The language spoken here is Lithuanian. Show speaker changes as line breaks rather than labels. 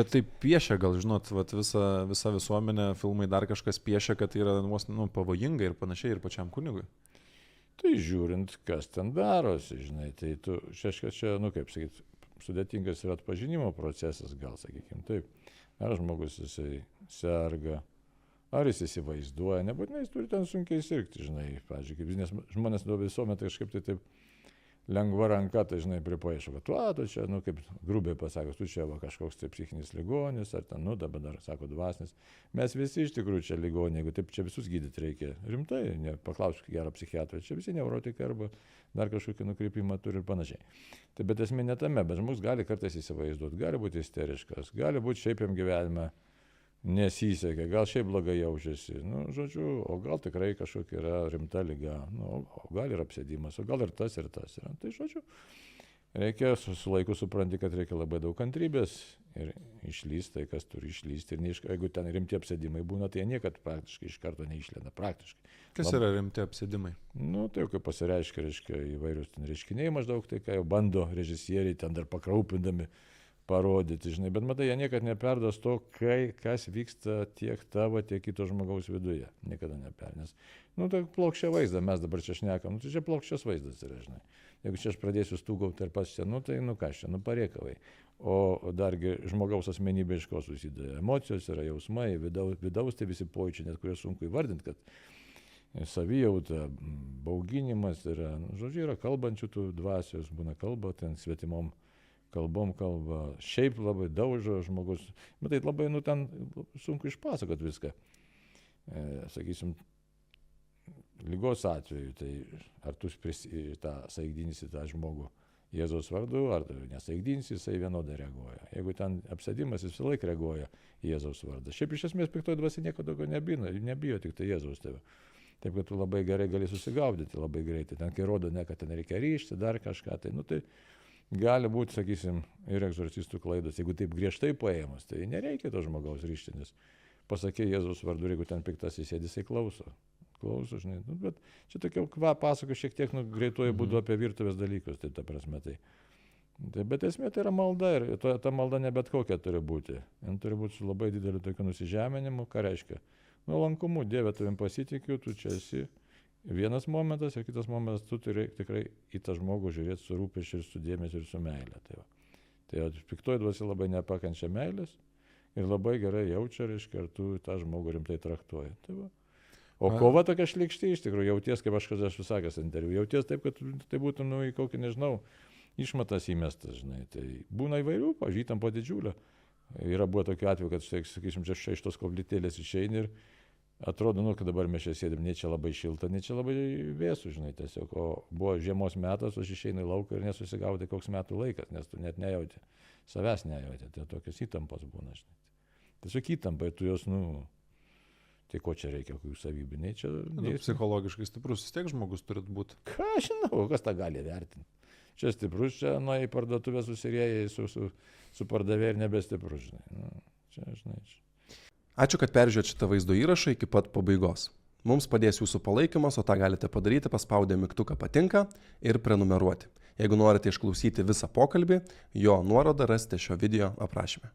Bet taip piešia, gal žinot, vat visa visuomenė, filmai dar kažkas piešia, kad tai yra pavojinga ir panašiai ir pačiam kunigui.
Tai žiūrint, kas ten darosi, žinai, tai tu, čia, kaip sakyt, sudėtingas yra atpažinimo procesas, gal sakykime taip. Ar žmogus jisai serga, ar jis įsivaizduoja, nebūtinai jis turi ten sunkiai sirgti, žinai, pavyzdžiui, kaip nes žmonės visuomet kažkaip tai taip lengva ranka, tai žinai, pripaišo, kad tu čia, kaip grubiai pasakęs, tu čia va kažkoks tai psichinis ligonis, ar ten, dabar dar sako dvasinis. Mes visi iš tikrųjų čia ligoniai, jeigu taip čia visus gydyti reikia rimtai, paklausk gerą psichiatrą, čia visi neurotikai arba dar kažkokį nukreipimą turi ir panašiai. Tai bet esmė ne tame, bet žmogus gali kartais įsivaizduoti, gali būti isteriškas, gali būti šiaip jam gyvenime nesisekė, gal šiaip blogai jaučiasi, žodžiu, o gal tikrai kažkokia yra rimta liga, o gal ir apsėdimas, o gal ir tas yra. Tai žodžiu, reikia su laiku supranti, kad reikia labai daug kantrybės ir išlysti tai, kas turi išlysti. Ir jeigu ten rimti apsėdimai būna, tai jie niekad praktiškai iš karto neišlenda, praktiškai.
Kas yra rimti apsėdimai?
Tai jau kaip pasireiškia, įvairius reiškiniai maždaug, tai ką jau bando režisieriai ten dar pakraupindami parodyti, žinai, bet matai, jie niekada neperduos to, kas vyksta tiek tavo, tiek kito žmogaus viduje. Niekada nepernės. Tai plokščia vaizdą, mes dabar čia šnekam, tai čia plokščias vaizdas yra, žinai. Jeigu čia aš pradėsiu stūgauti ir pats čia, tai kas čia, parėkavai. O dargi žmogaus asmenybė iš ko susideda. Emocijos yra jausmai, vidaus tai visi pojūčiai, net kurie sunku įvardinti, kad savijauta, bauginimas yra, žodžiu, yra kalbančių tų dvasios, būna kalba ten svetimom kalbom kalba, šiaip labai daužo žmogus, bet tai labai, ten sunku išpasakot viską. Sakysim, lygos atveju, tai ar tu saigdinsi tą žmogų Jėzaus vardu, ar tu nesaigdinsi, jisai vienodai reaguoja. Jeigu ten apsėdimas, jis visą laiką reaguoja Jėzaus vardą. Šiaip iš esmės piktoji dvasia nieko daugiau nebijo, tik tai Jėzaus tėvą. Taip, kad tu labai gerai gali susigaudyti, labai greitai. Ten, kai rodo, kad ten reikia ryžti, dar kažką, tai gali būti, sakysim, ir egzorcistų klaidos. Jeigu taip griežtai paėmus, tai nereikia to žmogaus ryžti, nes pasakė Jėzaus vardu, jeigu ten piktas įsėdi, jisai klauso, žinai. Bet čia tokia pasako šiek tiek greituoju būdu apie virtuvės dalykus, tai ta prasme tai. Bet esmė tai yra malda ir ta malda ne bet kokia turi būti. Jis turi būti su labai dideliu tokiu nusižeminimu, ką reiškia. Nuolankumu, Dieve, tavim pasitikiu, tu čia esi. Vienas momentas ir kitas momentas, tu turi tikrai į tą žmogų žiūrėti su rūpesčiu ir su dėmesiu ir su meile. Tai piktoji dvasia labai nepakančia meilės ir labai gerai jaučia, reiškia, ar tu tą žmogų rimtai traktuoji. O kova tokia šlykšti, iš tikrųjų, jauties, kaip aš esu sakęs interviu, jauties taip, kad tai būtų, į kokį, nežinau, išmatas įmestas, žinai. Tai būna įvairių, pavyzdžiui, po didžiulio. Yra buvo tokių atvejų, kad, sakysim, čia iš tos koplytėlės išeini ir atrodo, kad dabar mes čia sėdim, ne čia labai šilta, ne čia labai vėsų, žinai, tiesiog, o buvo žiemos metas, aš išeinu į lauką ir nesusigaudai, koks metų laikas, nes tu net nejauti, savęs nejauti, tai tokios įtampos būna, žinai. Tiesiog įtampa, tu jos, tai ko čia reikia, kokių savybių, nei čia...
Psichologiškai stiprus vis tiek žmogus turit būti.
Ką žinau, kas tą gali vertinti. Čia stiprus, čia į parduotuvę susirėjai su pardavėjai ir nebestiprus, žinai. Čia, žinai, čia.
Ačiū, kad peržiūrėt šitą vaizdo įrašą iki pat pabaigos. Mums padės jūsų palaikymas, o tą galite padaryti paspaudę mygtuką patinka ir prenumeruoti. Jeigu norite išklausyti visą pokalbį, jo nuorodą rasite šio video aprašyme.